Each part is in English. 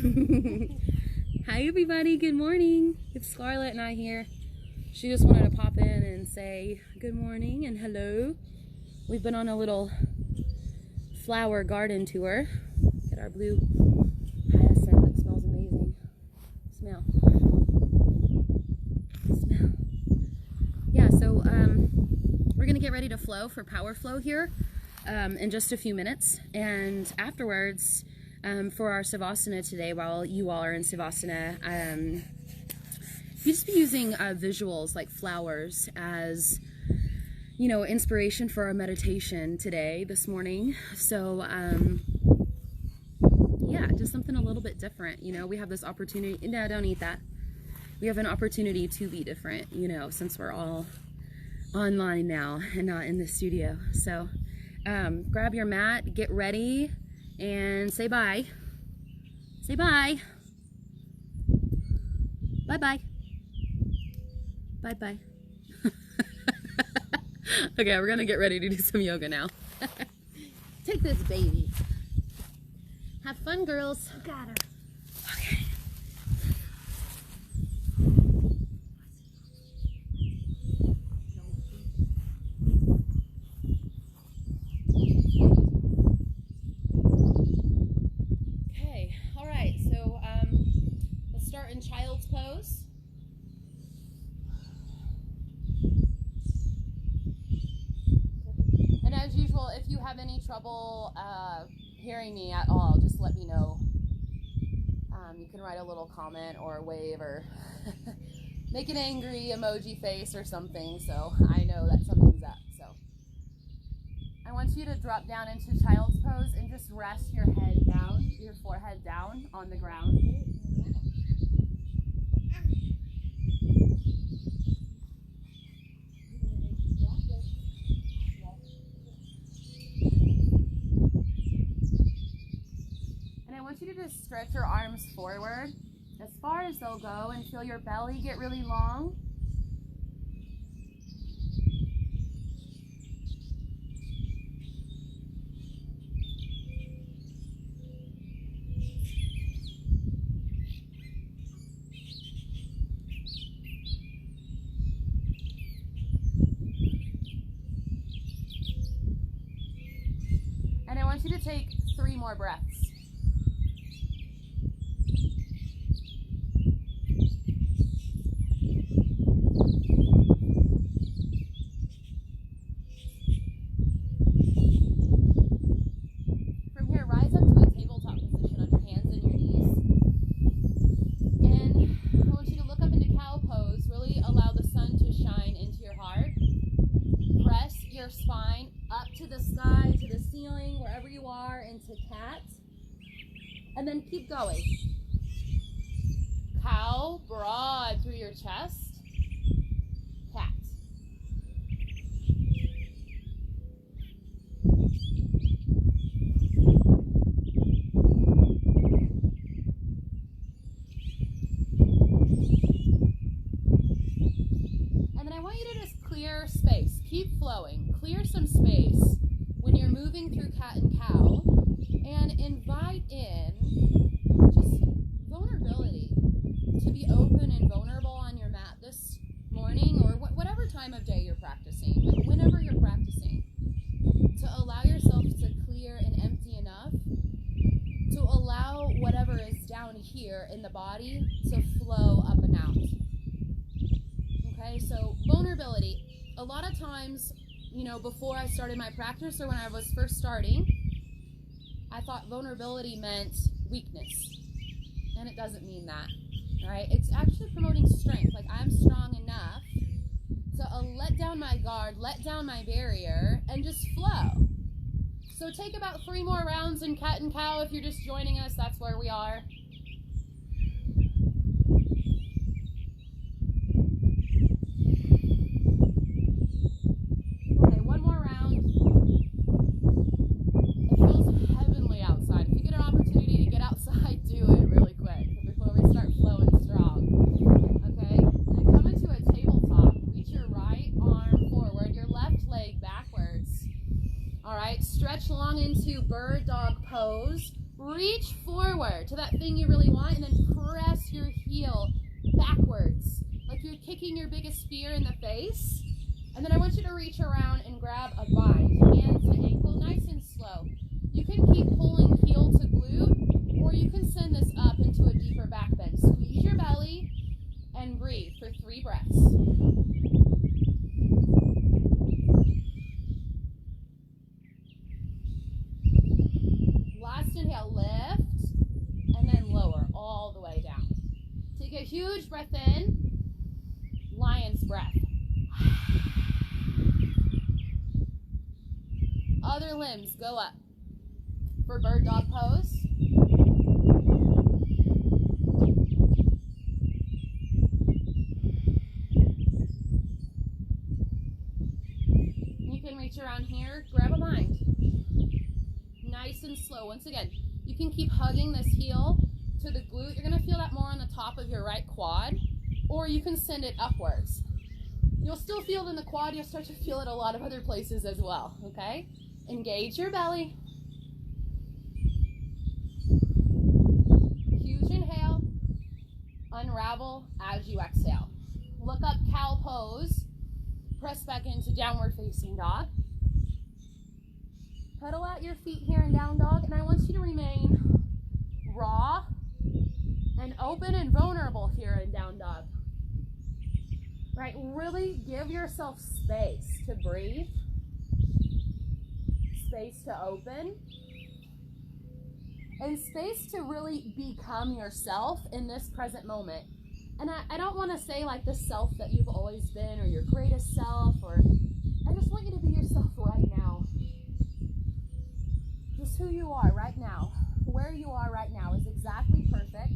Hi everybody, good morning. It's Scarlett and I here. She just wanted to pop in and say good morning and hello. We've been on a little flower garden tour. Get our blue hyacinth that smells amazing. Smell. Yeah, so we're gonna get ready to flow for power flow here in just a few minutes, and afterwards for our Savasana today, while you all are in Savasana, you just be using visuals like flowers as, you know, inspiration for our meditation today, this morning. So yeah, just something a little bit different. You know, we have this opportunity. No, don't eat that. We have an opportunity to be different, you know, since we're all online now and not in the studio. So grab your mat, get ready, and say bye. Say bye. Bye-bye. Bye-bye. Okay, we're gonna get ready to do some yoga now. Take this, baby. Have fun, girls. Got her. Okay. Okay, all right, so let's start in child's pose. And as usual, if you have any trouble hearing me at all, just let me know. You can write a little comment or wave or make an angry emoji face or something, so I know that something's up. So I want you to drop down into child's pose and just rest your head down, your forehead down on the ground. I want you to just stretch your arms forward as far as they'll go and feel your belly get really long. And I want you to take 3 more breaths. Spine up to the sky, to the ceiling, wherever you are, into cat. And then keep going. Cow, broad through your chest. Cat. And then I want you to just clear space. Keep flowing. Clear some space when you're moving through cat and cow, and invite in just vulnerability, to be open and vulnerable on your mat this morning, or whatever time of day you're practicing, like whenever you're practicing, to allow yourself to clear and empty enough to allow whatever is down here in the body to flow up and out. Okay, so vulnerability. A lot of times, you know, before I started my practice or when I was first starting, I thought vulnerability meant weakness. And it doesn't mean that, right? It's actually promoting strength. Like, I'm strong enough to let down my guard, let down my barrier, and just flow. So take about 3 more rounds in cat and cow. If you're just joining us, that's where we are. Stretch long into bird dog pose. Reach forward to that you really want, and then press your heel backwards, like you're kicking your biggest fear in the face. And then I want you to reach around and grab a bind, hand to ankle, nice and slow. You can keep pulling heel to glute, or you can send this up into a deeper back bend. Squeeze your belly and breathe for 3 breaths. Last inhale, lift, and then lower all the way down. Take a huge breath in, lion's breath. Other limbs go up. For bird dog pose. You can reach around here, grab a bind. Nice and slow. Once again, you can keep hugging this heel to the glute. You're gonna feel that more on the top of your right quad, or you can send it upwards. You'll still feel it in the quad. You'll start to feel it a lot of other places as well, okay? Engage your belly. Huge inhale. Unravel as you exhale. Look up, cow pose. Press back into downward facing dog. Pedal out your feet here in down dog, and I want you to remain raw and open and vulnerable here in down dog. Right, really give yourself space to breathe, space to open, and space to really become yourself in this present moment. And I don't want to say like the self that you've always been or your greatest self, or I just want you to be yourself right now. Just who you are right now. Where you are right now is exactly perfect.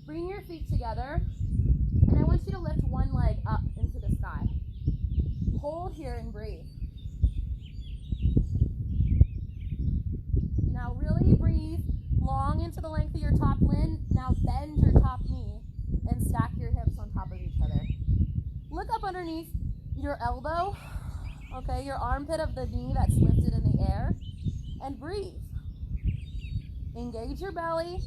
Bring your feet together, and I want you to lift one leg up into the sky. Hold here and breathe. Now really breathe long into the length of your top limb. Now bend your top knee and stack your hips on top of each other. Look up underneath your elbow, okay, your armpit of the knee that's lifted in the air, and breathe. Engage your belly.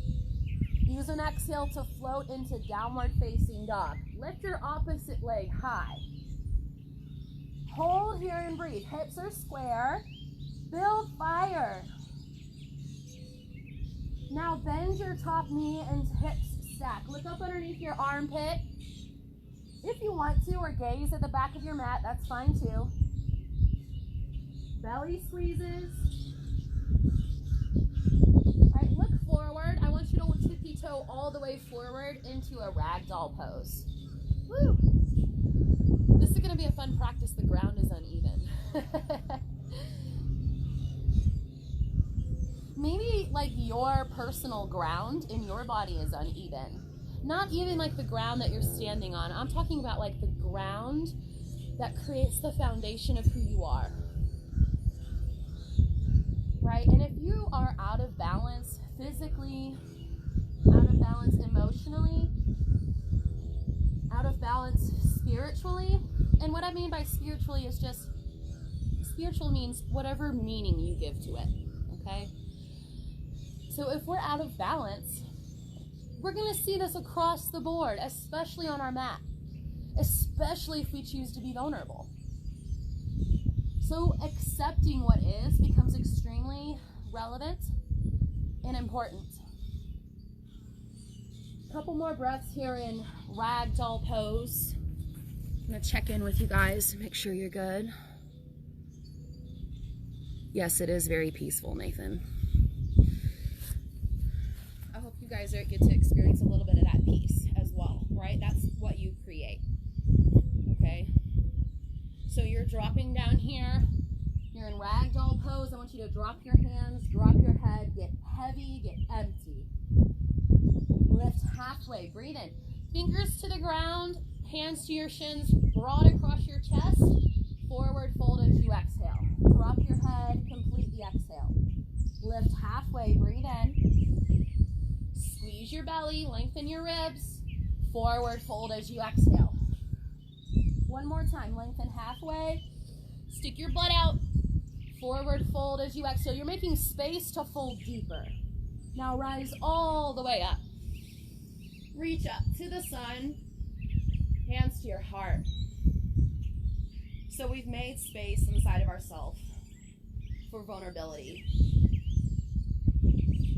Use an exhale to float into downward facing dog. Lift your opposite leg high. Hold here and breathe. Hips are square. Build fire. Now bend your top knee and hips stack. Look up underneath your armpit if you want to, or gaze at the back of your mat. That's fine too. Belly squeezes. All right, look forward. I want you to tippy toe all the way forward into a ragdoll pose. Woo! This is going to be a fun practice. The ground is uneven. Maybe like your personal ground in your body is uneven. Not even like the ground that you're standing on. I'm talking about like the ground that creates the foundation of who you are. Right? And if you are out of balance physically, out of balance emotionally, out of balance spiritually, and what I mean by spiritually is just, spiritual means whatever meaning you give to it, okay? So if we're out of balance, we're going to see this across the board, especially on our mat, especially if we choose to be vulnerable. So accepting what is becomes extremely relevant and important. A couple more breaths here in ragdoll pose. I'm going to check in with you guys, make sure you're good. Yes, it is very peaceful, Nathan. I hope you guys get to experience a little bit of that peace as well, right? That's what you create, okay? So you're dropping down here. You're in ragdoll pose. I want you to drop your hands, drop your head, get heavy, get empty. Lift halfway, breathe in. Fingers to the ground, hands to your shins, broad across your chest. Forward fold as you exhale. Drop your head, completely exhale. Lift halfway, breathe in. Squeeze your belly, lengthen your ribs. Forward fold as you exhale. One more time, lengthen halfway. Stick your butt out. Forward fold as you exhale. You're making space to fold deeper. Now rise all the way up. Reach up to the sun. Hands to your heart. So we've made space inside of ourselves for vulnerability.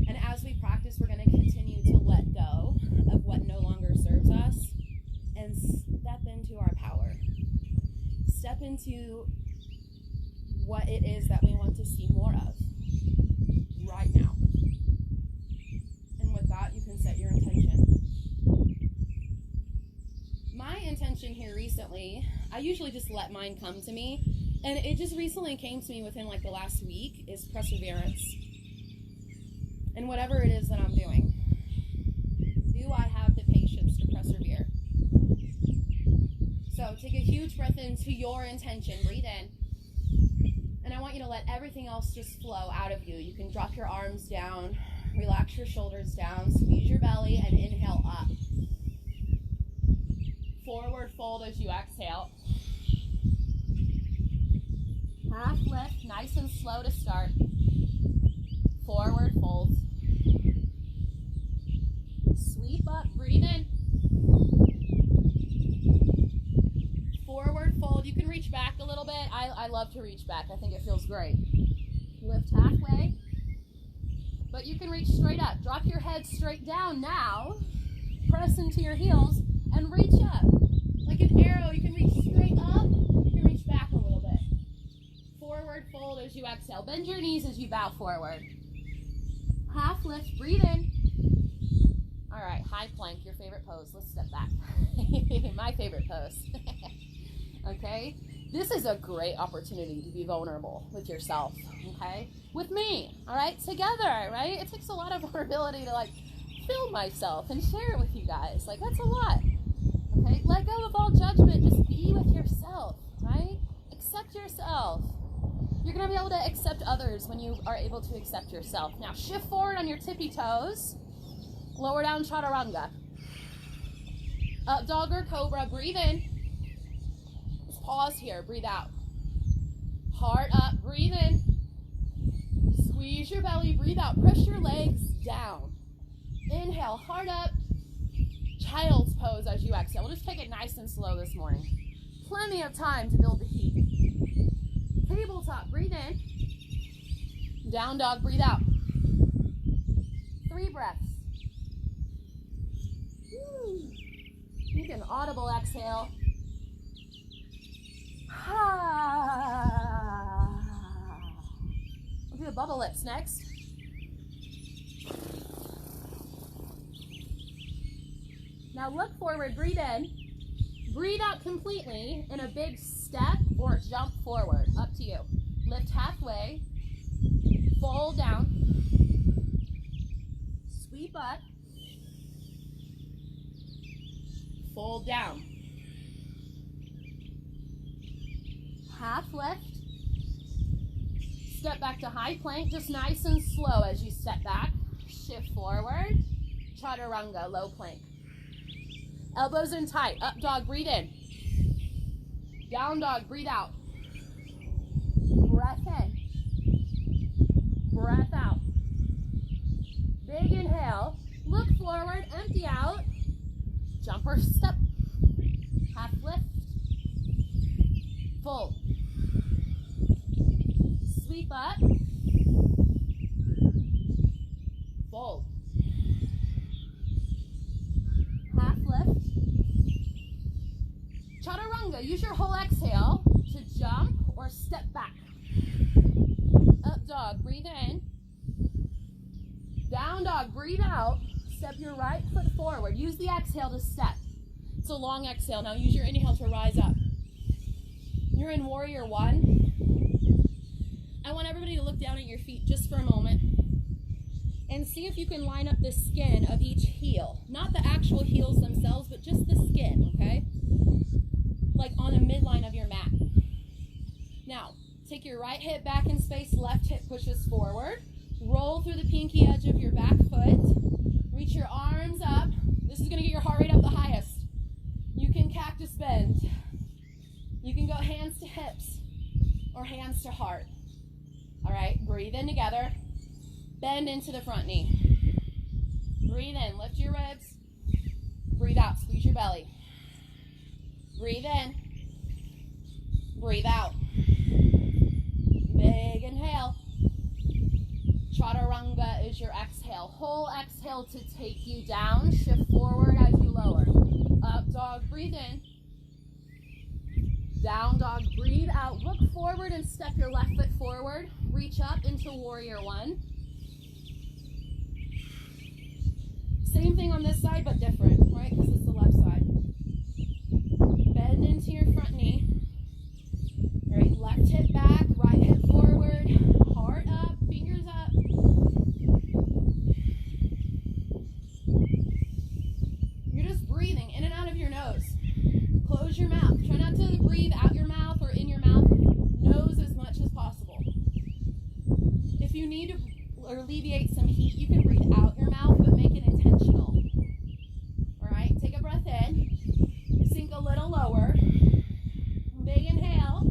And as we practice, we're going to continue to let go of what no longer serves us and step into our power. Step into what it is that we want to see more of right now. And with that, you can set your intention. My intention here recently, I usually just let mine come to me, and it just recently came to me within like the last week, is perseverance. And whatever it is that I'm doing, do I have the patience to persevere? So take a huge breath into your intention, breathe in, and I want you to let everything else just flow out of you. You can drop your arms down, relax your shoulders down, squeeze your belly, and inhale up. Forward fold as you exhale. Half lift, nice and slow to start. Forward fold. Sweep up, breathe in. Forward fold. You can reach back a little bit. I love to reach back. I think it feels great. Lift halfway. But you can reach straight up. Drop your head straight down now. Press into your heels and reach up. Like an arrow, you can reach straight up. You can reach back a little bit. Forward fold as you exhale. Bend your knees as you bow forward. Half lift, breathe in. All right, high plank, your favorite pose. Let's step back. My favorite pose. Okay? This is a great opportunity to be vulnerable with yourself, okay? With me, all right? Together, right? It takes a lot of vulnerability to like film myself and share it with you guys. Like, that's a lot, okay? Let go of all judgment. Just be with yourself, right? Accept yourself. You're going to be able to accept others when you are able to accept yourself. Now, shift forward on your tippy toes. Lower down chaturanga. Up dog or cobra. Breathe in. Let's pause here. Breathe out. Heart up. Breathe in. Squeeze your belly. Breathe out. Press your legs down. Inhale. Heart up. Child's pose as you exhale. We'll just take it nice and slow this morning. Plenty of time to build the heat. Tabletop, breathe in. Down dog, breathe out. 3 breaths. Woo. Make an audible exhale. We'll do the bubble lips next. Now look forward, breathe in. Breathe out completely in a big step or jump forward. Up to you. Lift halfway. Fold down. Sweep up. Fold down. Half lift. Step back to high plank, just nice and slow as you step back. Shift forward. Chaturanga, low plank. Elbows in tight. Up dog, breathe in. Down dog, breathe out. Breath in. Breath out. Big inhale. Look forward, empty out. Jump or step. Half lift. Fold. Sweep up. Fold. Half lift. Chaturanga, use your whole exhale to jump or step back. Up dog, breathe in. Down dog, breathe out. Step your right foot forward. Use the exhale to step. It's a long exhale. Now use your inhale to rise up. You're in warrior 1. I want everybody to look down at your feet just for a moment and see if you can line up the skin of each heel. Not the actual heels themselves, but just the skin, okay? Like on the midline of your mat. Now, take your right hip back in space, left hip pushes forward. Roll through the pinky edge of your back foot. Reach your arms up. This is going to get your heart rate up the highest. You can cactus bend. You can go hands to hips or hands to heart. Breathe in together. Bend into the front knee. Breathe in, lift your ribs. Breathe out, squeeze your belly. Breathe in. Breathe out. Big inhale. Chaturanga is your exhale. Whole exhale to take you down. Shift forward as you lower. Up dog, breathe in. Down dog, breathe out. Look forward and step your left foot forward. Reach up into warrior one. Same thing on this side, but different, right? Because it's the left side. Bend into your front knee. All right, left hip back, right hip forward. Heart up, fingers up. You're just breathing in and out of your nose. Close your mouth. Try not to breathe out your mouth or in your mouth. Nose as much as possible. If you need to alleviate some heat, you can breathe out your mouth, but make it intentional. All right, take a breath in. Sink a little lower. Big inhale.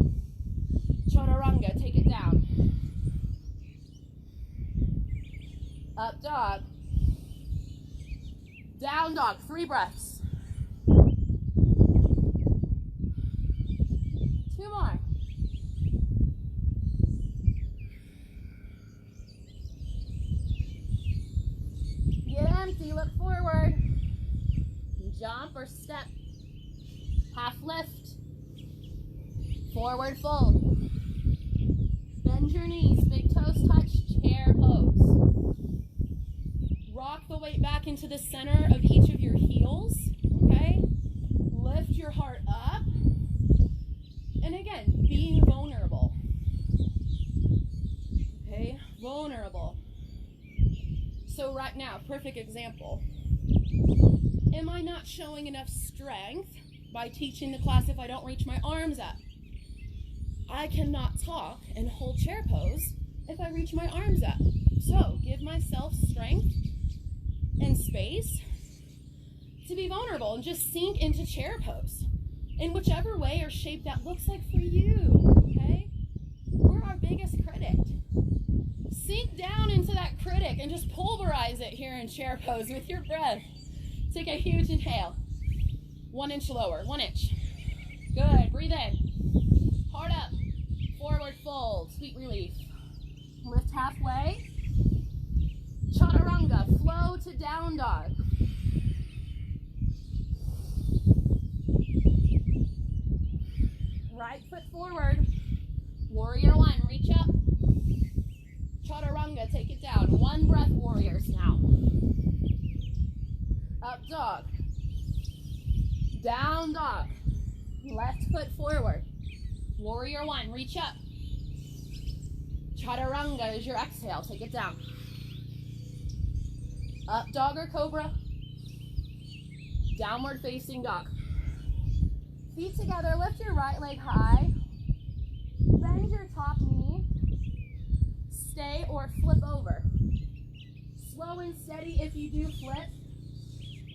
Chaturanga, take it down. Up dog. Down dog, 3 breaths. 2 more. Get empty, look forward. Jump or step. Half lift. Forward fold. Bend your knees, big toes touch, chair pose. Rock the weight back into the center of each of your heels, okay? Lift your heart up. And again, being vulnerable. Okay, vulnerable. So right now, perfect example. Am I not showing enough strength by teaching the class if I don't reach my arms up? I cannot talk and hold chair pose if I reach my arms up. So give myself strength and space to be vulnerable and just sink into chair pose in whichever way or shape that looks like for you, okay? We're our biggest critic. Sink down into that critic and just pulverize it here in chair pose with your breath. Take a huge inhale. 1 inch lower, 1 inch. Good, breathe in. Heart up, forward fold, sweet relief. Lift halfway. Chaturanga, flow to down dog. Right foot forward. Warrior one, reach up. Chaturanga, take it down. 1 breath, warriors now. Up dog. Down dog. Left foot forward. Warrior one, reach up. Chaturanga is your exhale, take it down. Up dog or cobra. Downward facing dog. Feet together, lift your right leg high. Bend your top knee. Stay or flip over. Slow and steady if you do flip.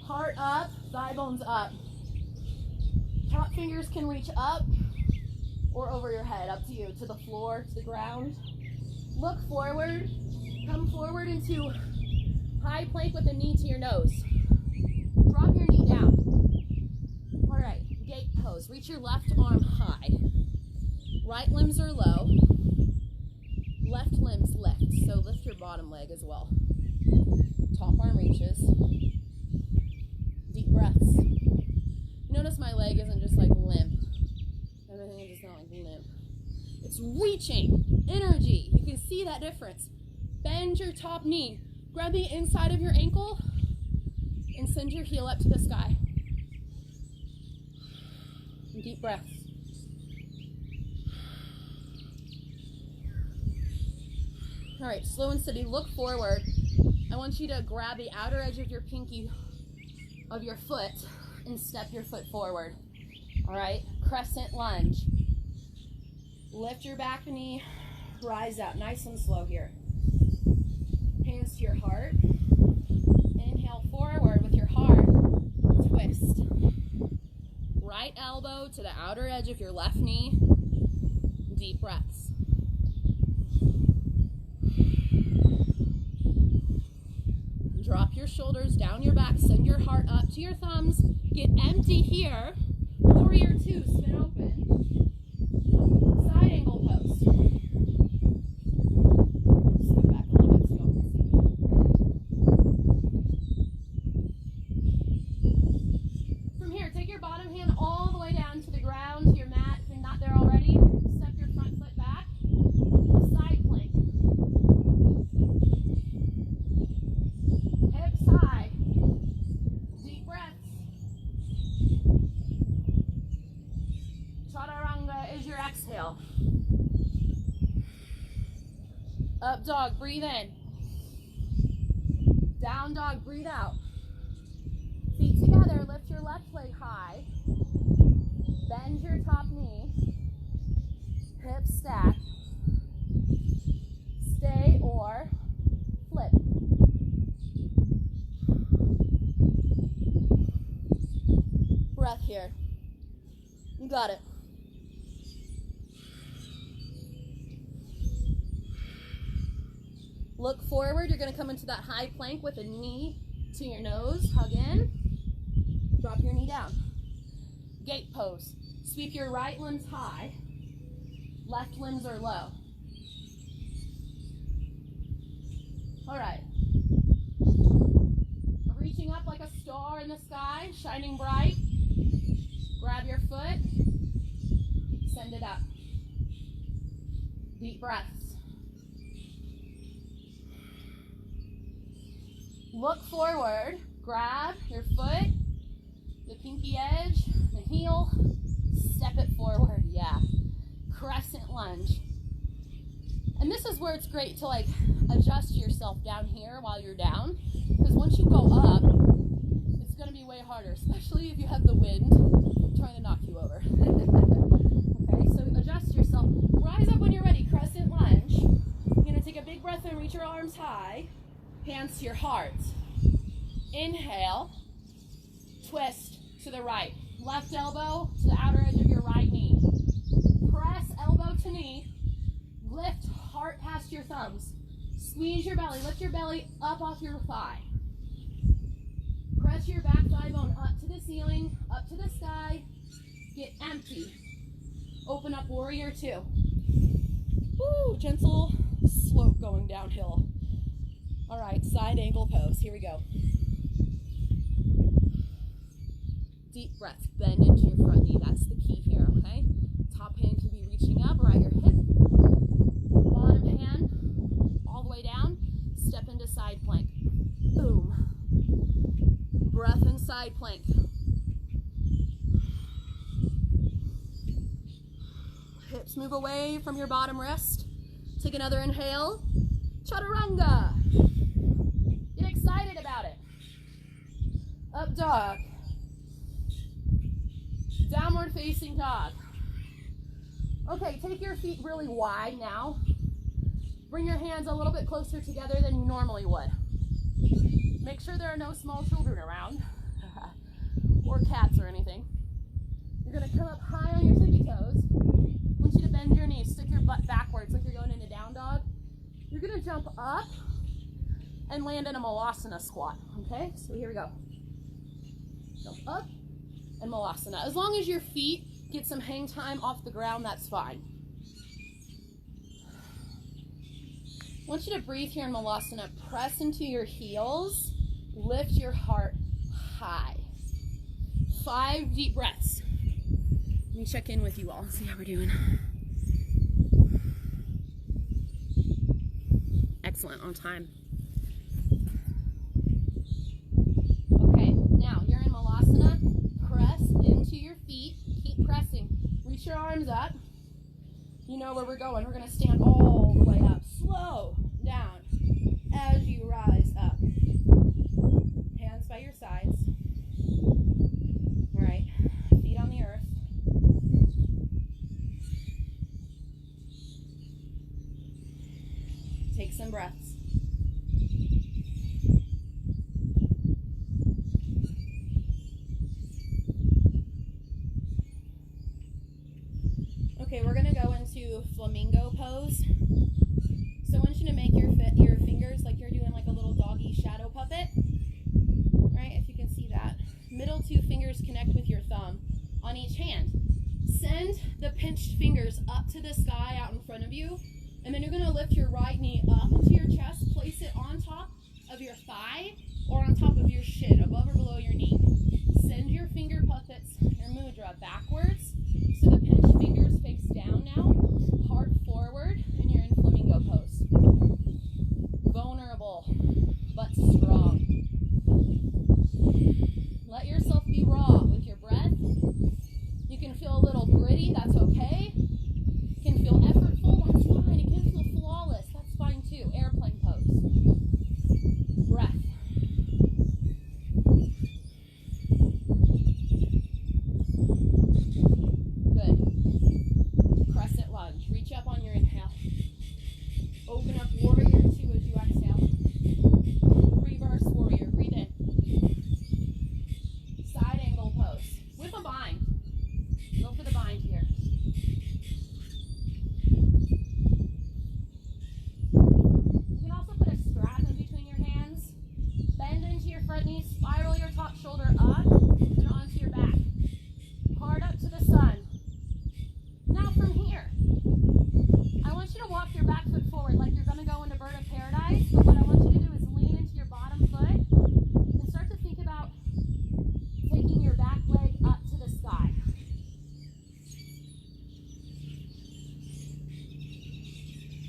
Heart up, thigh bones up. Top fingers can reach up or over your head, up to you, to the floor, to the ground. Look forward, come forward into high plank with the knee to your nose. Drop your knee down. All right, gate pose. Reach your left arm high. Right limbs are low. Left limbs lift, so lift your bottom leg as well. Top arm reaches. Deep breaths. Notice my leg isn't just like limp. Everything is just not like limp. It's reaching energy. You can see that difference. Bend your top knee. Grab the inside of your ankle and send your heel up to the sky. And deep breaths. All right, slow and steady. Look forward. I want you to grab the outer edge of your pinky of your foot and step your foot forward. All right, crescent lunge. Lift your back knee, rise up, nice and slow here. Hands to your heart. Inhale forward with your heart, twist. Right elbow to the outer edge of your left knee. Deep breaths. Drop your shoulders down your back. Send your heart up to your thumbs. Get empty here. Warrior two, spin open. Side angle pose. Scoot back a little bit so y'all can see. From here, take your bottom hand all the way down to the ground, to your mat. If you're not there already, step your front foot back. Side plank. Hips high. Deep breaths. Chaturanga is your exhale. Up dog, breathe in. Down dog, breathe out. Feet together, lift your left leg high. Bend your top knee. Hips stack. Stay or flip. Breath here. You got it. Look forward. You're going to come into that high plank with a knee to your nose. Hug in. Drop your knee down. Gate pose. Sweep your right limbs high. Left limbs are low. All right. Reaching up like a star in the sky, shining bright. Grab your foot. Send it up. Deep breaths. Look forward. Grab your foot, the pinky edge, the heel. Step it forward. Yeah. Crescent lunge. And this is where it's great to like adjust yourself down here while you're down, because once you go up, it's going to be way harder, especially if you have the wind trying to knock you over. Okay, so adjust yourself. Rise up when you're ready. Crescent lunge. You're going to take a big breath and reach your arms high. Hands to your heart. Inhale. Twist to the right. Left elbow to the outer edge of your right knee. Press elbow to knee. Lift heart past your thumbs. Squeeze your belly. Lift your belly up off your thigh. Press your back thigh bone up to the ceiling, up to the sky. Get empty. Open up warrior two. Woo, gentle slope going downhill. All right, side angle pose. Here we go. Deep breath. Bend into your front knee. That's the key here, okay? Top hand can be reaching up or at your hip. Bottom hand all the way down. Step into side plank. Boom. Breath and side plank. Hips move away from your bottom wrist. Take another inhale. Chaturanga. Get excited about it. Up dog. Downward facing dog. Okay, take your feet really wide now. Bring your hands a little bit closer together than you normally would. Make sure there are no small children around or cats or anything. You're going to come up high on your tippy toes. I want you to bend your knees, stick your butt backwards like you're going into down dog. You're going to jump up and land in a Malasana squat, okay? So here we go. Jump up and Malasana. As long as your feet get some hang time off the ground, that's fine. I want you to breathe here in Malasana. Press into your heels. Lift your heart high. 5 deep breaths. Let me check in with you all and see how we're doing. Excellent, on time. Okay, now you're in Malasana. Press into your feet. Keep pressing. Reach your arms up. You know where we're going. We're going to stand all the way up. Slow down as you rise up. Hands by your sides. All right. Feet on the earth. Take some breaths. Okay, we're going to go into flamingo pose. So I want you to make your fingers like you're doing like a little doggy shadow puppet. your thumb on each hand. Send the pinched fingers up to the sky out in front of you, and then you're going to lift your right knee up into your chest, place it on top of your thigh or on top of your shin, above or below your knee. Send your finger puppets, your mudra, backwards, so the pinched fingers face down now, heart forward, and you're in flamingo pose. Vulnerable, but strong. Let yourself be raw with your breath. You can feel a little gritty, that's okay. You can feel effortful, that's fine. You can feel flawless, that's fine too. Airplane pose. Breath. Good. Crescent lunge. Reach up on your inhale. Open up warrior 2 as you exhale. Reverse warrior. Breathe in. Side angle pose. With a bind. Go for the bind here. You can also put a strap in between your hands. Bend into your front knee. Spiral your top shoulder up and onto your back. Hard up to the sun. Now from here, I want you to walk your back foot forward like you're going to go into bird of paradise, but what I want you to do is lean into your bottom foot and start to think about taking your back leg up to the sky.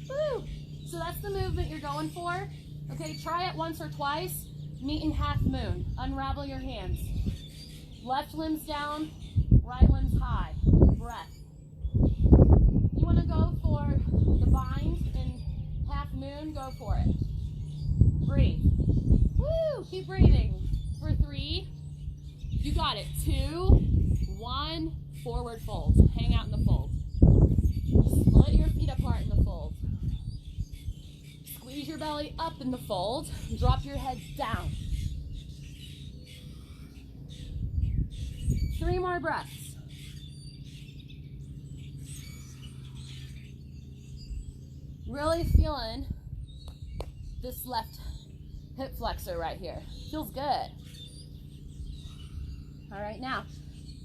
Woo! So that's the movement you're going for. Okay, try it once or twice. Meet in half moon. Unravel your hands. Left limb's down, right limb's high. Breath. You want to go for the bind in half moon, go for it. Breathe. Woo! Keep breathing. For 3. You got it. 2, 1. Forward fold. Hang out in the fold. Split your feet apart in the fold. Squeeze your belly up in the fold. Drop your head down. 3 more breaths. Really feeling this left hip flexor right here. Feels good. All right, now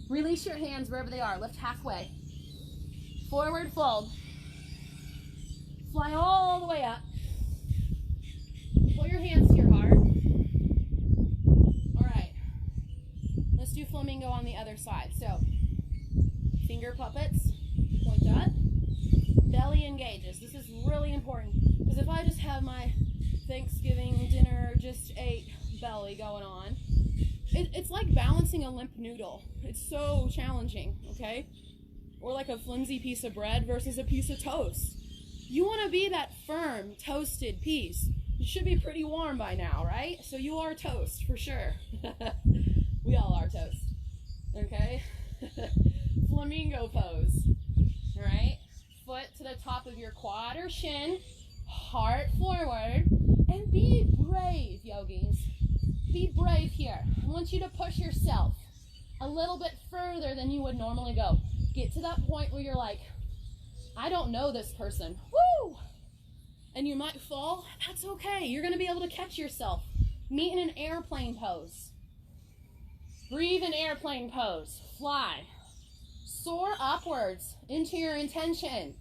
release your hands wherever they are. Lift halfway. Forward fold. Fly all the way up. Pull your hands to your heart. All right. Let's do flamingo on the other side. So, finger puppets, point up. Belly engages. This is really important because if I just have my Thanksgiving dinner, just ate belly going on, it's like balancing a limp noodle. It's so challenging, okay? Or like a flimsy piece of bread versus a piece of toast. You want to be that firm, toasted piece. It should be pretty warm by now, right? So you are toast for sure. We all are toast, okay? Flamingo pose, all right? Foot to the top of your quad or shin, heart forward, and be brave, yogis. Be brave here. I want you to push yourself a little bit further than you would normally go. Get to that point where you're like, I don't know this person. Woo! And you might fall. That's okay. You're going to be able to catch yourself. Meet in an airplane pose. Breathe in airplane pose. Fly. Soar upwards into your intention.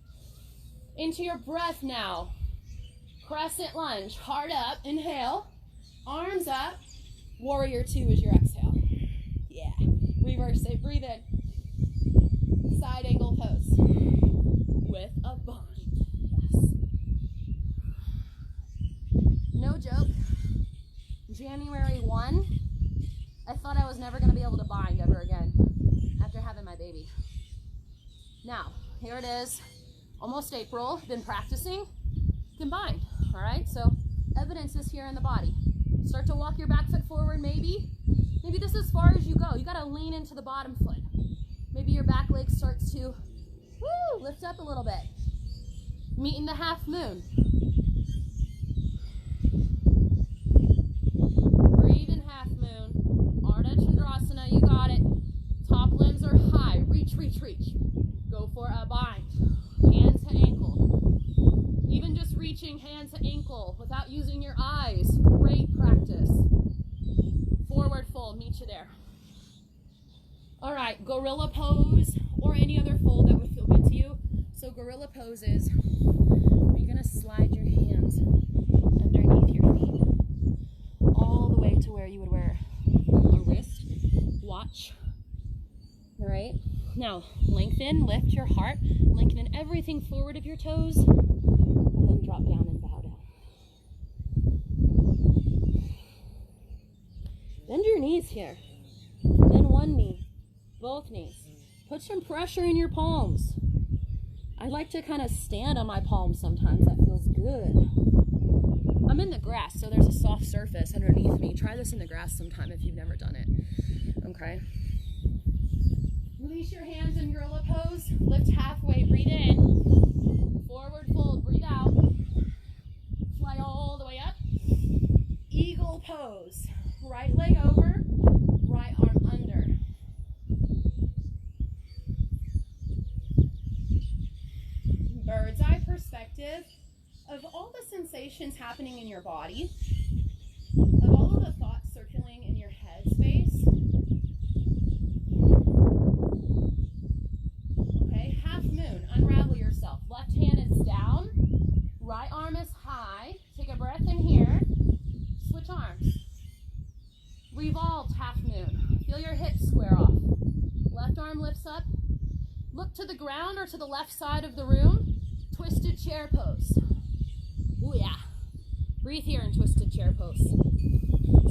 Into your breath now. Crescent lunge. Heart up. Inhale. Arms up. Warrior 2 is your exhale. Yeah. Reverse it. Breathe in. Side angle pose. With a bind. Yes. No joke. January 1, I thought I was never going to be able to bind ever again after having my baby. Now, here it is. Almost April. Been practicing. Can bind. All right? So, evidence is here in the body. Start to walk your back foot forward, maybe. Maybe this is as far as you go. You got to lean into the bottom foot. Maybe your back leg starts to lift up a little bit. Meet in the half moon. Breathe in half moon. Ardha Chandrasana, you got it. Top limbs are high. Reach, reach, reach. Go for a bind. Hand to ankle. Even just reaching hand to ankle without using your eyes. Great practice. Forward fold, meet you there. All right. gorilla pose or any other fold that would feel good to you. So gorilla pose is you're gonna slide your hands underneath your feet all the way to where you would wear a wrist watch. All right, now lengthen, lift your heart, lengthen everything forward of your toes, and then drop down and bow down. Bend your knees here. Bend one knee, both knees. Put some pressure in your palms. I like to kind of stand on my palms sometimes. That feels good. I'm in the grass, so there's a soft surface underneath me. Try this in the grass sometime if you've never done it. Okay. Release your hands in gorilla pose. Lift halfway. Breathe in. Forward fold. Breathe out. Fly all the way up. Eagle pose. Right leg over. Right arm under. Bird's eye perspective of all the sensations happening in your body, of all of the thoughts circulating in your head space. Okay, half moon, unravel yourself. Left hand is down, right arm is high. Take a breath in here, switch arms. Revolved half moon. Feel your hips square off. Left arm lifts up. Look to the ground or to the left side of the room. Twisted chair pose. Ooh, yeah. Breathe here in twisted chair pose.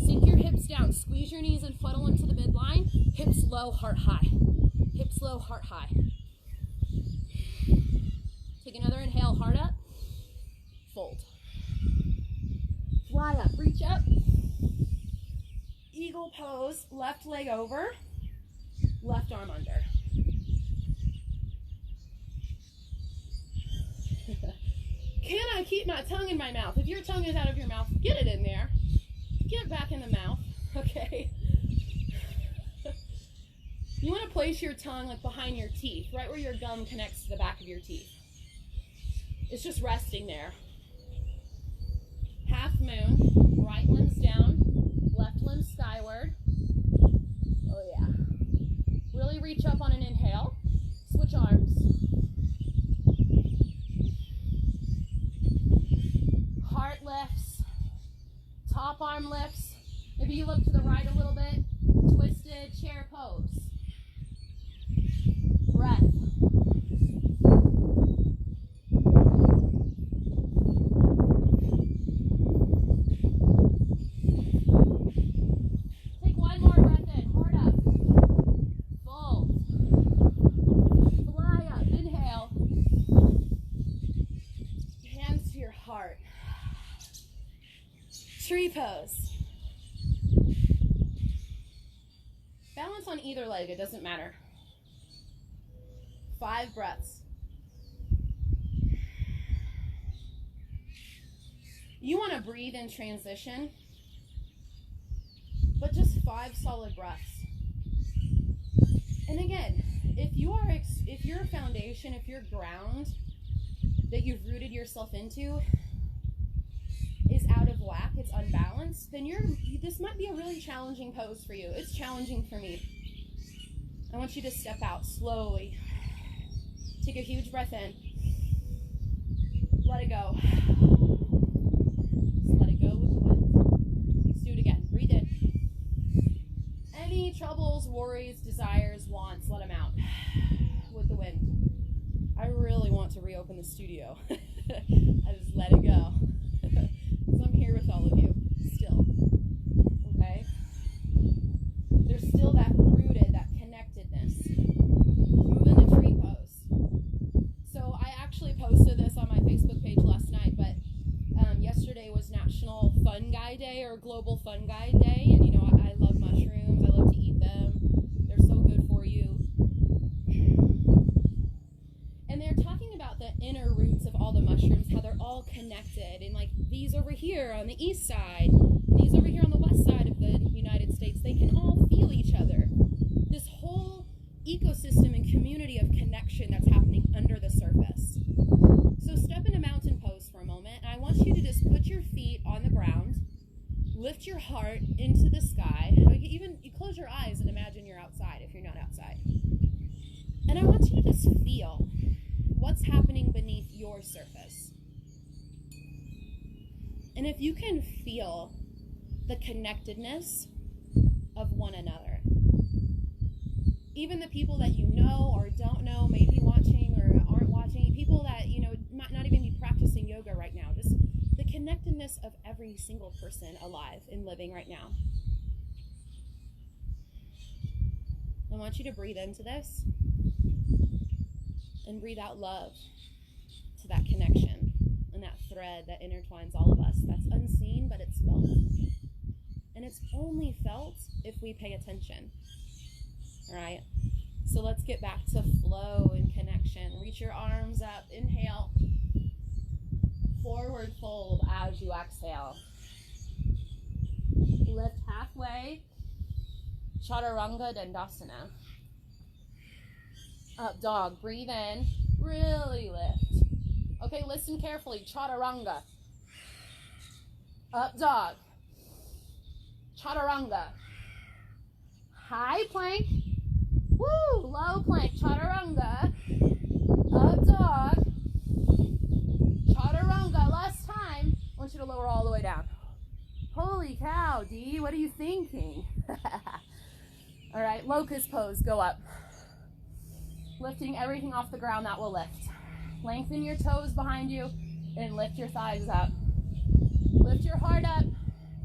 Sink your hips down. Squeeze your knees and funnel into the midline. Hips low, heart high. Hips low, heart high. Take another inhale, heart up. Fold. Fly up, reach up. Eagle pose, left leg over, left arm under. Can I keep my tongue in my mouth? If your tongue is out of your mouth, get it in there. Get it back in the mouth, okay? You want to place your tongue like behind your teeth, right where your gum connects to the back of your teeth. It's just resting there. Half moon, right limb's down, left limb skyward. Oh yeah. Really reach up on an inhale. Switch arms. Heart lifts. Top arm lifts. Maybe you look to the right a little bit. Twisted chair pose. Breath. Take one more breath in. Heart up. Fold. Fly up. Inhale. Hands to your heart. Tree pose. Balance on either leg. It doesn't matter. 5 breaths. You want to breathe in transition, but just 5 solid breaths. And again, if your foundation, if your ground that you've rooted yourself into is out of whack, it's unbalanced, then this might be a really challenging pose for you. It's challenging for me. I want you to step out slowly. Take a huge breath in. Let it go. Just let it go with the wind. Let's do it again. Breathe in. Any troubles, worries, desires, wants, let them out with the wind. I really want to reopen the studio. I just let it go. Because I'm here with all of you still. Okay? There's still that rooted, that connectedness. Move into tree pose. So I actually posted this on my Facebook page last night, but yesterday was National Fun Guy Day or Global Fun Guy Day, and you know I love mushrooms. I love to eat them. They're so good for you. And they're talking about the inner roots of all the mushrooms, how they're all connected, and like these over here on the east side, these over here on the west side of the United States, they can all feel each other. This whole ecosystem and community of connection that's happening under the surface. So step into mountain pose for a moment, and I want you to just put your feet on the ground, Lift your heart into the sky. Even you close your eyes and imagine you're outside if you're not outside. And I want you to just feel what's happening beneath your surface. And if you can feel the connectedness of one another, even the people that you know or don't know, maybe watching or aren't watching, people that, might not even be practicing yoga right now, just the connectedness of every single person alive and living right now. I want you to breathe into this and breathe out love to that connection and that thread that intertwines all of us. That's unseen, but it's felt. And it's only felt if we pay attention. All right? So let's get back to flow and connection. Reach your arms up. Inhale. Forward fold as you exhale. Lift halfway. Chaturanga Dandasana. Up dog. Breathe in. Really lift. Okay, listen carefully. Chaturanga. Up dog. Chaturanga. High plank. Woo! Low plank. Chaturanga. Up dog. Chaturanga. Last time. I want you to lower all the way down. Holy cow, Dee. What are you thinking? All right, locust pose. Go up. Lifting everything off the ground that will lift. Lengthen your toes behind you and lift your thighs up. Lift your heart up.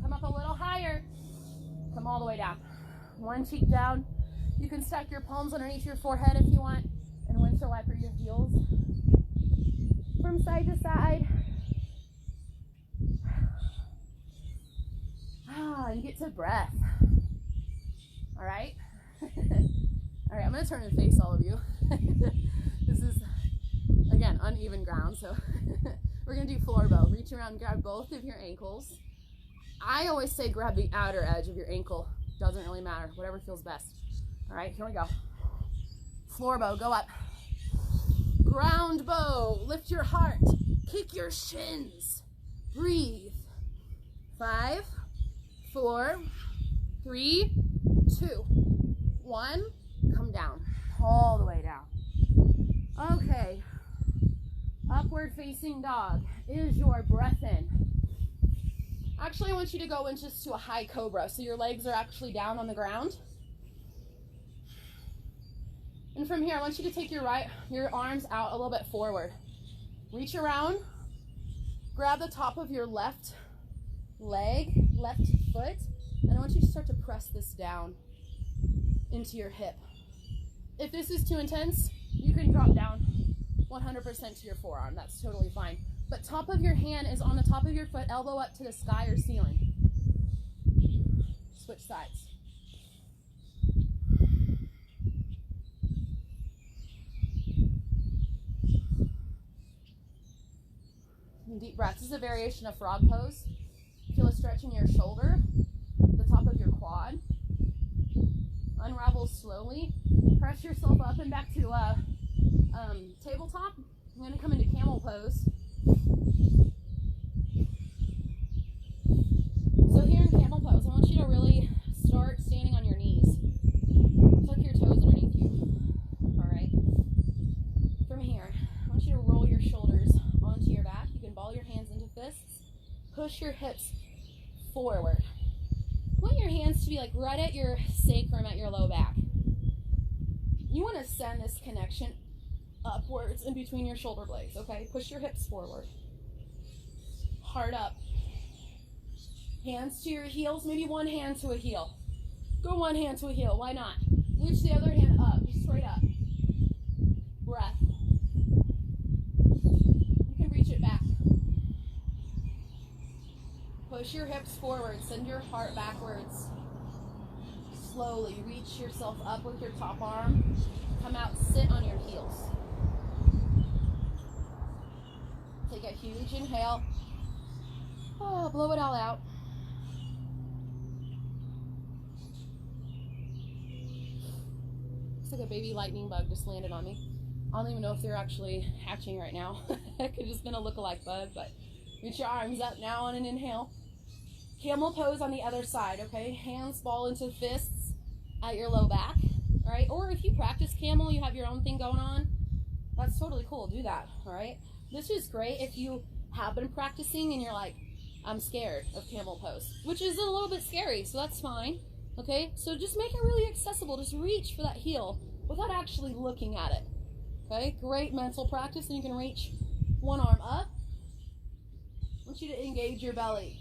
Come up a little higher. Come all the way down. One cheek down. You can stack your palms underneath your forehead if you want and windshield wiper your heels from side to side. And get to breath. All right? All right, I'm going to turn and face all of you. This is, again, uneven ground, so we're going to do floor bow. Reach around, grab both of your ankles. I always say grab the outer edge of your ankle. Doesn't really matter, whatever feels best. All right, here we go. Floor bow, go up. Ground bow, lift your heart. Kick your shins. Breathe. 5, 4, 3, 2, 1. Come down, all the way down. Okay, upward facing dog is your breath in. Actually, I want you to go into just to a high cobra, so your legs are actually down on the ground. And from here, I want you to take your arms out a little bit forward. Reach around, grab the top of your left leg, left foot, and I want you to start to press this down into your hip. If this is too intense, you can drop down 100% to your forearm. That's totally fine. But top of your hand is on the top of your foot, elbow up to the sky or ceiling. Switch sides. And deep breath. This is a variation of frog pose. Feel a stretch in your shoulder, the top of your quad. Unravel slowly. Press yourself up and back to tabletop. I'm going to come into camel pose. So here in camel pose, I want you to really start standing on your knees. Tuck your toes underneath you. All right. From here, I want you to roll your shoulders onto your back. You can ball your hands into fists. Push your hips forward. I want your hands to be like right at your sacrum at your low back. You want to send this connection upwards in between your shoulder blades, okay? Push your hips forward. Heart up. Hands to your heels, maybe one hand to a heel. Go one hand to a heel, why not? Reach the other hand up, just straight up. Breath. You can reach it back. Push your hips forward, send your heart backwards. Slowly reach yourself up with your top arm. Come out, sit on your heels. Take a huge inhale. Oh, blow it all out. Looks like a baby lightning bug just landed on me. I don't even know if they're actually hatching right now. It could have just been a lookalike bug, but reach your arms up now on an inhale. Camel pose on the other side, okay? Hands ball into fists at your low back, all right? Or if you practice camel, you have your own thing going on, that's totally cool. Do that, all right? This is great if you have been practicing and you're like, I'm scared of camel pose, which is a little bit scary, so that's fine, okay? So just make it really accessible. Just reach for that heel without actually looking at it, okay? Great mental practice, and you can reach one arm up. I want you to engage your belly.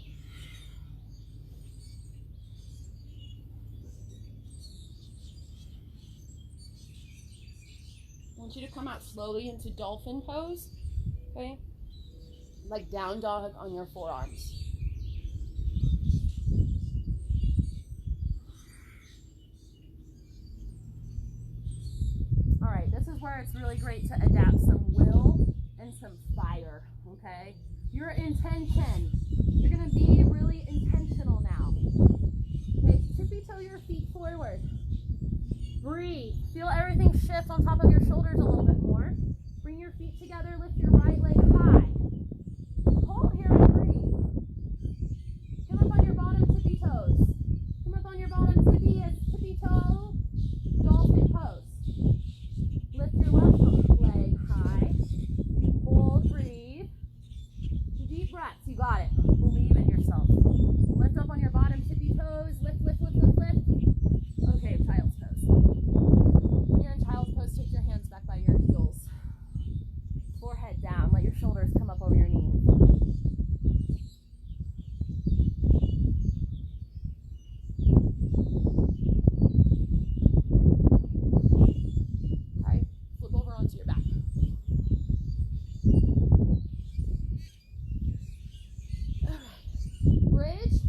I want you to come out slowly into dolphin pose, okay? Like down dog on your forearms. All right, this is where it's really great to adapt some will and some fire, okay? Your intention. You're gonna be really intentional now. Okay, tippy toe your feet forward. Breathe. Feel everything shift on top of your shoulders a little bit more. Bring your feet together, lift your right leg high. Hold here and breathe. Come up on your bottom tippy toes. Come up on your bottom tippy toe, dolphin pose. Lift your left leg high. Hold, breathe. Deep breaths, you got it. Believe in yourself. Lift up on your bottom tippy toes. Lift, lift, lift, lift, lift. Okay, child's pose. When you're in child's pose, take your hands back by your heels. Forehead down. Let your shoulders come up over your knees. Okay, flip over onto your back. Bridge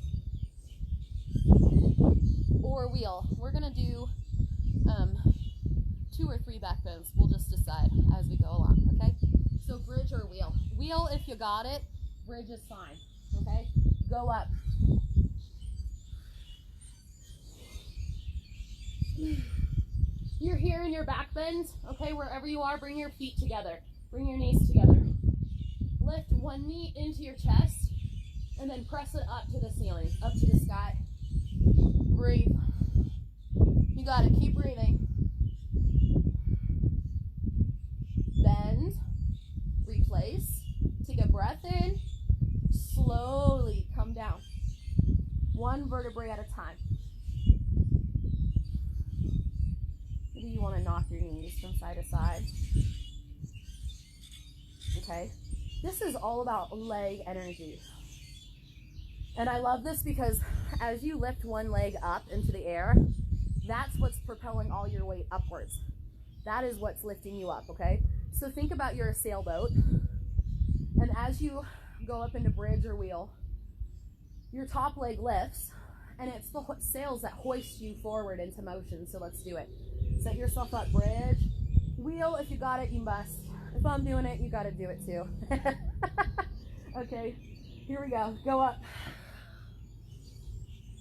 or wheel. We're gonna do 2 or 3 back bends. We'll just decide as we go along, okay? So bridge or wheel. Wheel if you got it, bridge is fine, okay? Go up. You're here in your back bend, okay? Wherever you are, bring your feet together. Bring your knees together. Lift one knee into your chest and then press it up to the ceiling, up to the sky. Breathe. You got it. Keep breathing. Bend. Replace. Take a breath in. Slowly come down. One vertebrae at a time. Maybe you want to knock your knees from side to side. Okay? This is all about leg energy. And I love this because as you lift one leg up into the air, that's what's propelling all your weight upwards. That is what's lifting you up, okay? So think about you're a sailboat, and as you go up into bridge or wheel, your top leg lifts, and it's the sails that hoist you forward into motion. So let's do it. Set yourself up, bridge. Wheel, if you got it, you must. If I'm doing it, you got to do it too. Okay, here we go. Go up.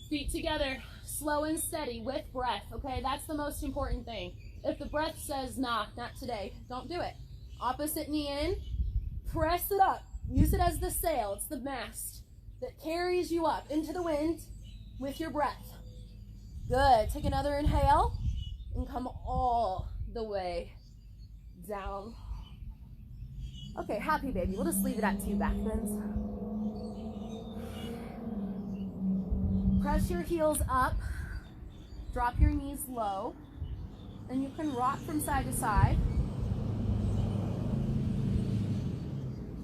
Feet together, slow and steady with breath, okay? That's the most important thing. If the breath says, nah, not today, don't do it. Opposite knee in, press it up. Use it as the sail. It's the mast that carries you up into the wind with your breath. Good. Take another inhale and come all the way down. Okay, happy baby. We'll just leave it at 2 back bends. Press your heels up, drop your knees low, and you can rock from side to side.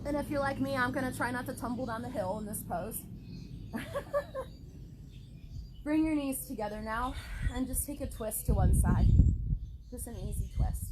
And if you're like me, I'm gonna try not to tumble down the hill in this pose. Bring your knees together now, and just take a twist to one side. Just an easy twist.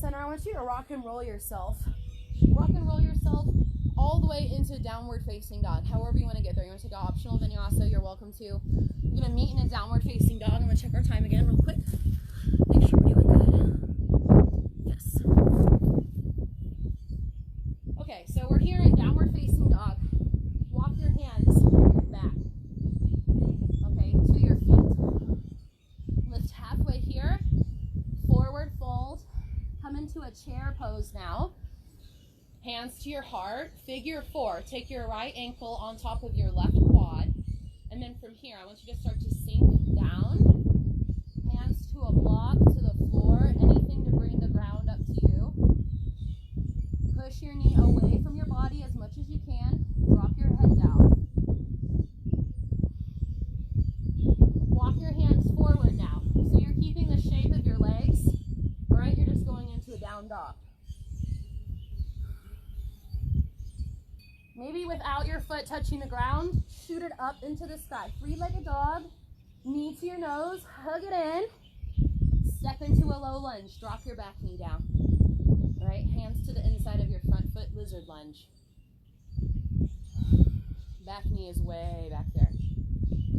center, I want you to rock and roll yourself. Rock and roll yourself all the way into downward facing dog. However you want to get there. You want to take an optional vinyasa, you're welcome to. We're going to meet in a downward facing dog. I'm going to check our time again real quick. Make sure we're doing good. Yes. Okay, so we're here in downward facing dog. Walk your hands back. Okay, to your feet. Lift halfway here. Forward fold. Come into a chair pose now. Hands to your heart. Figure 4. Take your right ankle on top of your left quad. And then from here, I want you to start to sink down. Hands to a block, to the floor. Anything to bring the ground up to you. Push your knee away from your body as much as you can. Drop your head down. Walk your hands forward now. So you're keeping the shape of your legs. All right, you're just going into a down dog. Maybe without your foot touching the ground, shoot it up into the sky. Three-legged dog, knee to your nose, hug it in. Step into a low lunge. Drop your back knee down. All right, hands to the inside of your front foot, lizard lunge. Back knee is way back there.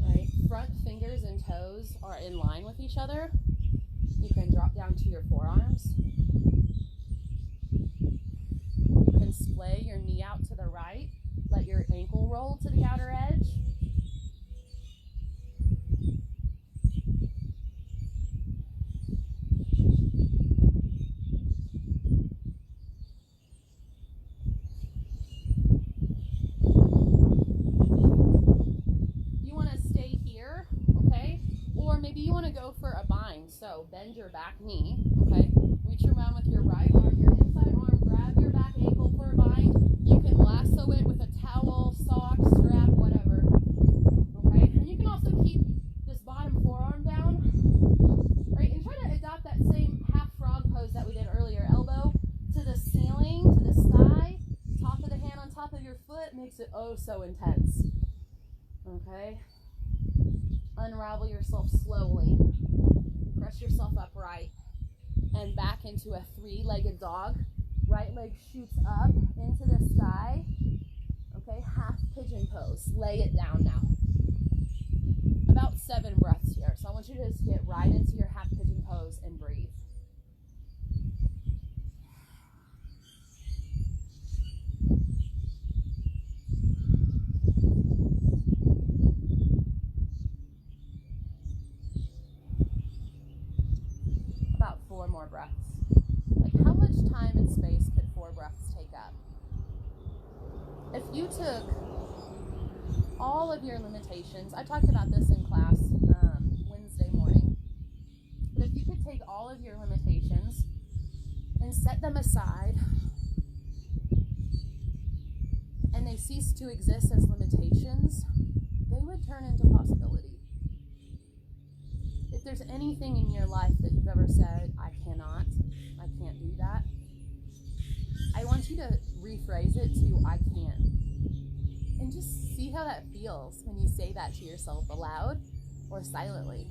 All right, front fingers and toes are in line with each other. You can drop down to your forearms. You can splay your knee out to the right. Let your ankle roll to the outer edge. You want to stay here, okay? Or maybe you want to go for a bind. So bend your back knee, okay? Reach around with your right arm, your inside arm, grab your back ankle for a bind. You can lasso it with a towel, sock, strap, whatever, okay? And you can also keep this bottom forearm down, right? And try to adopt that same half frog pose that we did earlier. Elbow to the ceiling, to the sky, top of the hand on top of your foot makes it oh so intense, okay? Unravel yourself slowly. Press yourself upright and back into a three-legged dog. Right leg shoots up into the sky. Okay, half pigeon pose. Lay it down now. About 7 breaths here. So I want you to just get right into your half pigeon pose and breathe. About 4 more breaths. Like, how much time and space could 4 breaths take up? If you took all of your limitations, I talked about this in class Wednesday morning, but if you could take all of your limitations and set them aside, and they cease to exist as limitations, they would turn into possibility. If there's anything in your life that you've ever said, I can't do that, I want you to rephrase it to I can. And just see how that feels when you say that to yourself aloud or silently.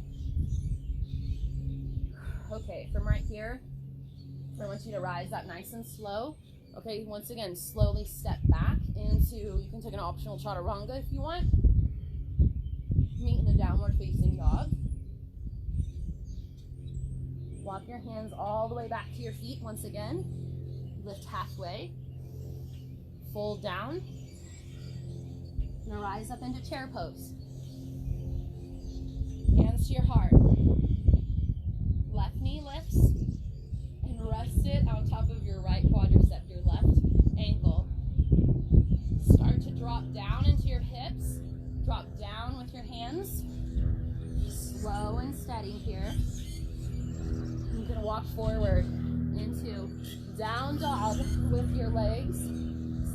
Okay, from right here, I want you to rise up nice and slow. Okay, once again, slowly step back into, you can take an optional chaturanga if you want. Meet in a downward facing dog. Walk your hands all the way back to your feet once again. Lift halfway. Fold down. And rise up into chair pose. Hands to your heart. Left knee lifts. And rest it on top of your right quadricep, your left ankle. Start to drop down into your hips. Drop down with your hands. Slow and steady here. You can walk forward into down dog with your legs.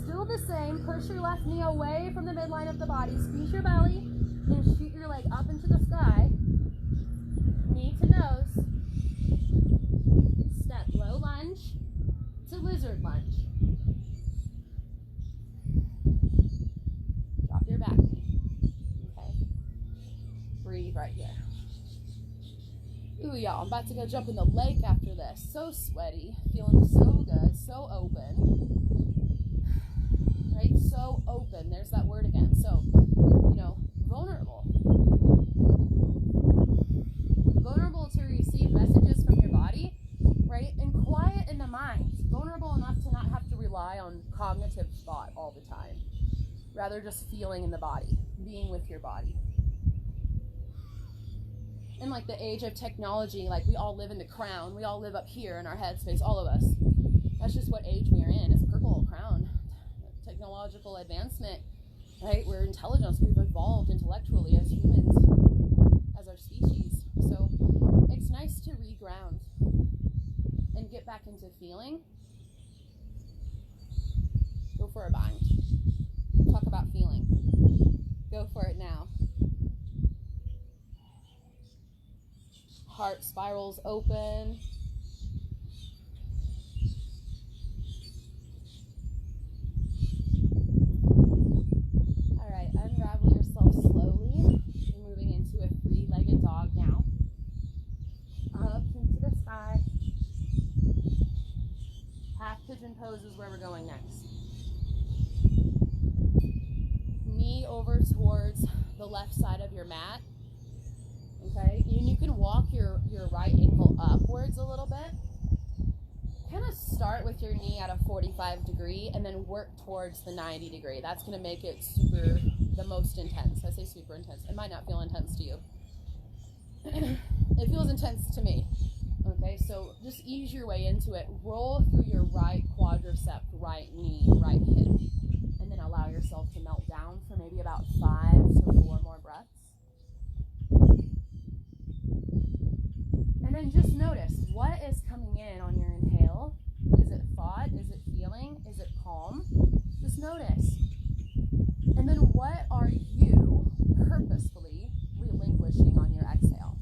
Still the same. Push your left knee away from the midline of the body. Squeeze your belly and shoot your leg up into the sky. Knee to nose. Step low lunge to lizard lunge. Drop your back knee. Okay. Breathe right here. Ooh, Ooh, y'all, I'm about to go jump in the lake after this. So sweaty, feeling so good, so open. Right? So open. There's that word again. So, vulnerable. Vulnerable to receive messages from your body, right? And quiet in the mind. Vulnerable enough to not have to rely on cognitive thought all the time. Rather just feeling in the body, being with your body. In like the age of technology, like we all live in the crown. We all live up here in our headspace, all of us. That's just what age we are in. It's purple crown. Technological advancement, right? We're intelligence. We've evolved intellectually as humans, as our species. So it's nice to reground and get back into feeling. Go for a bind. Talk about feeling. Go for it now. Heart spirals open. All right, unravel yourself slowly. You're moving into a three-legged dog now. Up into the sky. Half pigeon pose is where we're going next. Knee over towards the left side of your mat. Okay, and you can walk your right ankle upwards a little bit. Kind of start with your knee at a 45 degree and then work towards the 90 degree. That's going to make it the most intense. I say super intense. It might not feel intense to you. It feels intense to me. Okay, so just ease your way into it. Roll through your right quadricep, right knee, right hip. And then allow yourself to melt down for maybe about 5 to 4 more breaths. And then just notice, what is coming in on your inhale? Is it thought? Is it feeling? Is it calm? Just notice. And then what are you purposefully relinquishing on your exhale?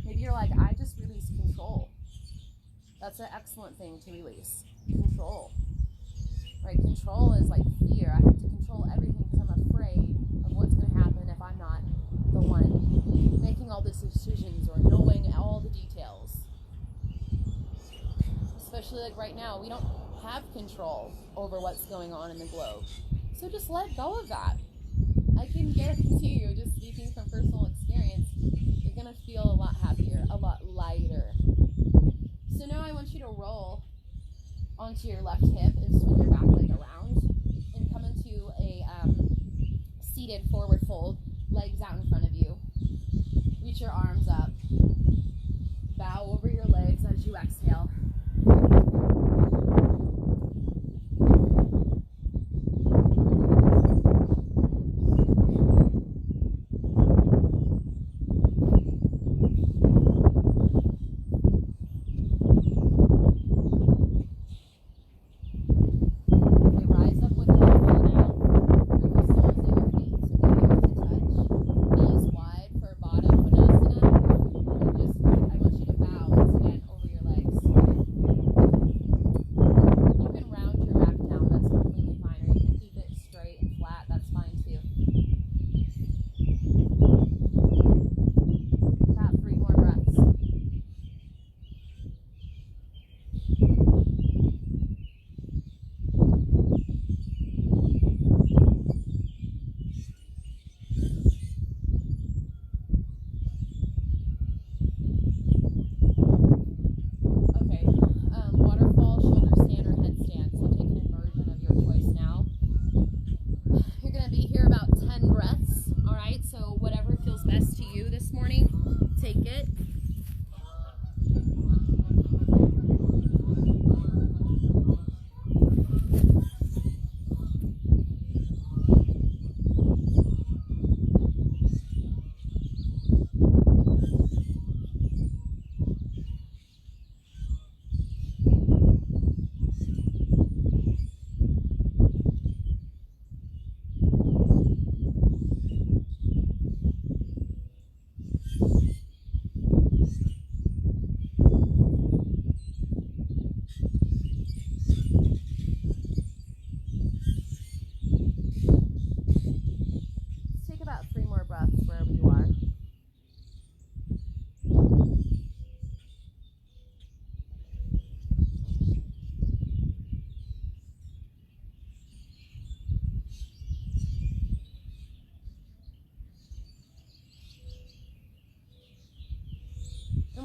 Maybe you're like, I just released control. That's an excellent thing to release. Control. Right? Control is like fear. I have to control everything because I'm afraid of what's going to happen if I'm not the one making all these decisions or knowing all the details. Especially like right now, we don't have control over what's going on in the globe. So just let go of that. I can guarantee you, just speaking from personal experience, you're going to feel a lot happier, a lot lighter. So now I want you to roll onto your left hip and swing your back leg around and come into a seated forward fold, legs out in front of you. Reach your arms up. Bow over your legs as you exhale.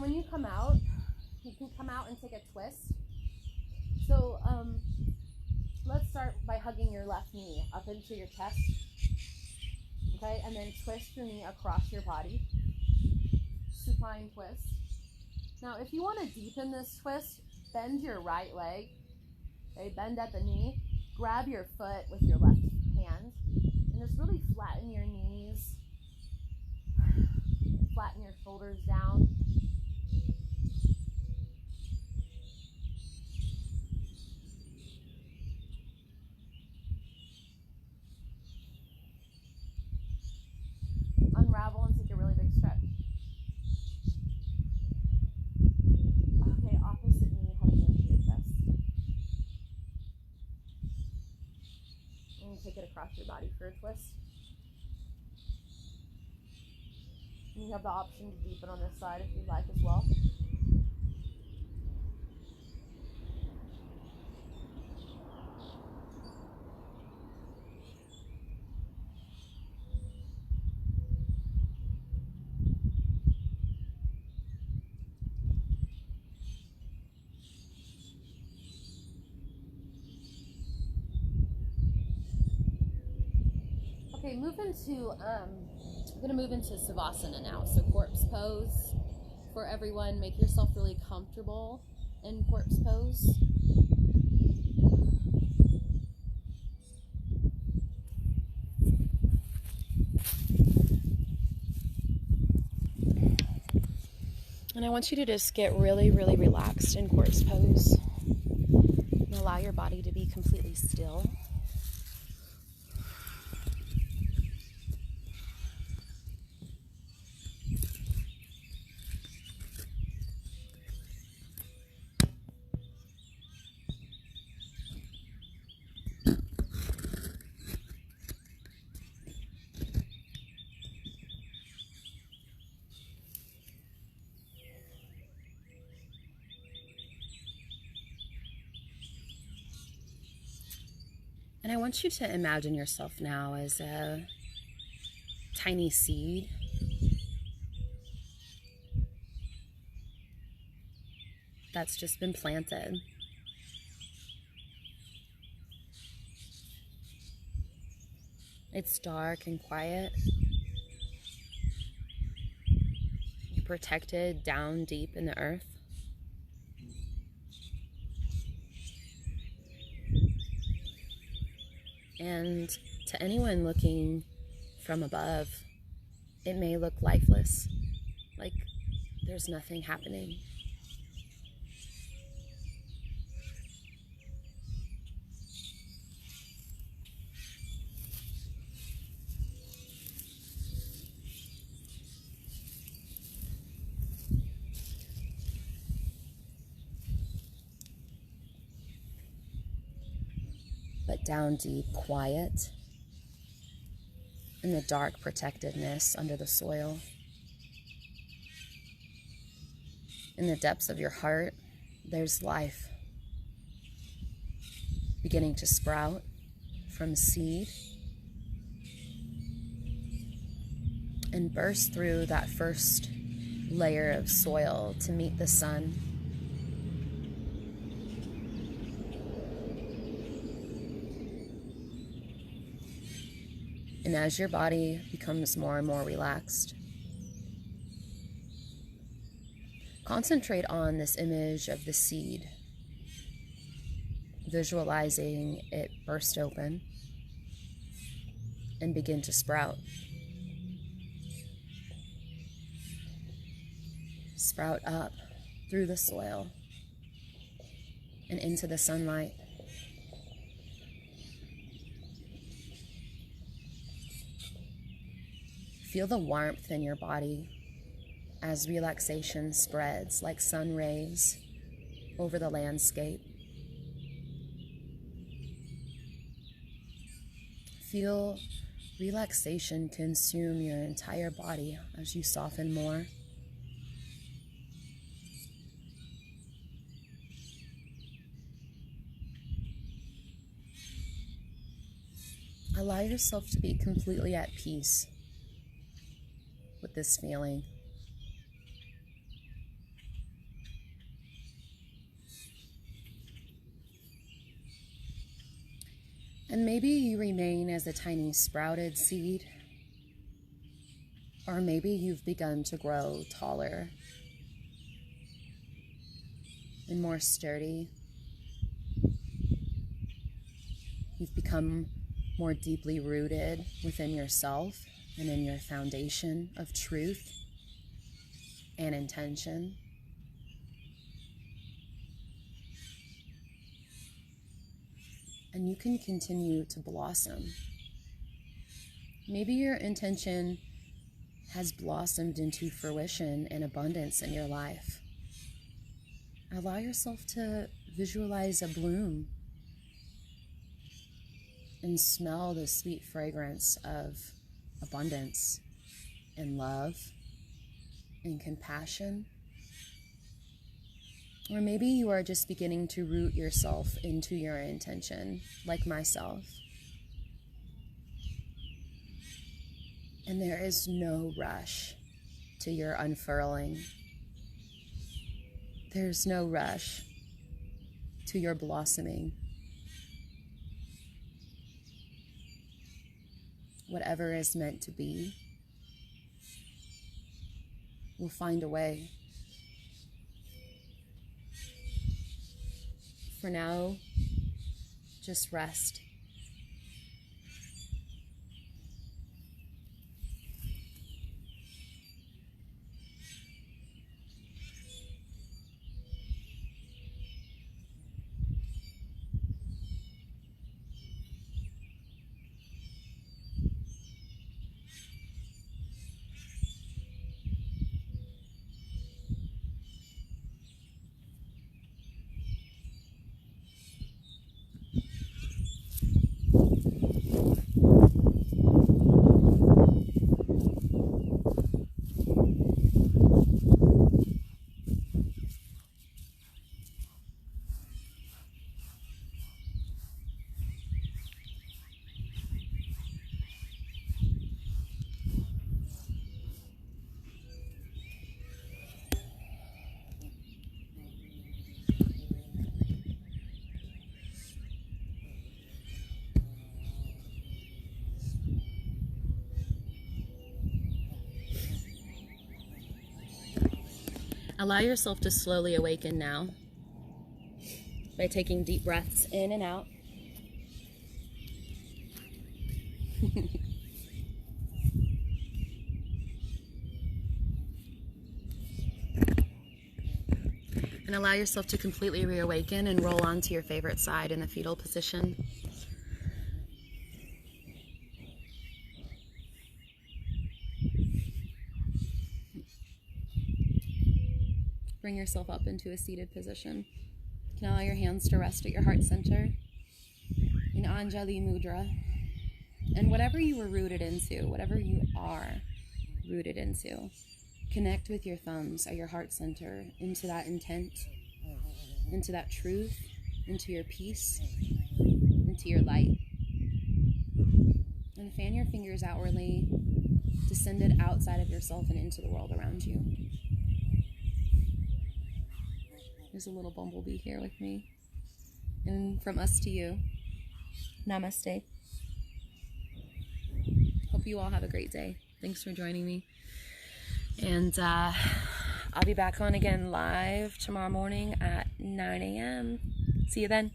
And when you come out, you can come out and take a twist. So let's start by hugging your left knee up into your chest. Okay, and then twist your knee across your body. Supine twist. Now, if you want to deepen this twist, bend your right leg. Okay, bend at the knee. Grab your foot with your left hand. And just really flatten your knees. Flatten your shoulders down. Unravel and take a really big stretch. Okay, opposite knee hugging into your chest. And take it across your body for a twist. And you have the option to deepen on this side if you'd like as well. Okay, we're gonna move into Savasana now. So corpse pose for everyone. Make yourself really comfortable in corpse pose. And I want you to just get really, really relaxed in corpse pose. And allow your body to be completely still. And I want you to imagine yourself now as a tiny seed. That's just been planted. It's dark and quiet. You're protected down deep in the earth. And to anyone looking from above, it may look lifeless, like there's nothing happening. But down deep, quiet, in the dark protectedness under the soil, in the depths of your heart, there's life beginning to sprout from seed and burst through that first layer of soil to meet the sun. And as your body becomes more and more relaxed, concentrate on this image of the seed, visualizing it burst open and begin to sprout. Sprout up through the soil and into the sunlight. Feel the warmth in your body as relaxation spreads like sun rays over the landscape. Feel relaxation consume your entire body as you soften more. Allow yourself to be completely at peace with this feeling. And maybe you remain as a tiny sprouted seed, or maybe you've begun to grow taller and more sturdy. You've become more deeply rooted within yourself and in your foundation of truth and intention. And you can continue to blossom. Maybe your intention has blossomed into fruition and abundance in your life. Allow yourself to visualize a bloom and smell the sweet fragrance of abundance and love and compassion. Or maybe you are just beginning to root yourself into your intention, like myself. And there is no rush to your unfurling. There's no rush to your blossoming. Whatever is meant to be will find a way. For now, just rest. Allow yourself to slowly awaken now by taking deep breaths in and out. And allow yourself to completely reawaken and roll onto your favorite side in the fetal position. Bring yourself up into a seated position. You can allow your hands to rest at your heart center in Anjali Mudra. And whatever you were rooted into, whatever you are rooted into, connect with your thumbs at your heart center into that intent, into that truth, into your peace, into your light. And fan your fingers outwardly, descended outside of yourself and into the world around you. There's a little bumblebee here with me. And from us to you, namaste. Hope you all have a great day. Thanks for joining me. And I'll be back on again live tomorrow morning at 9 a.m. See you then.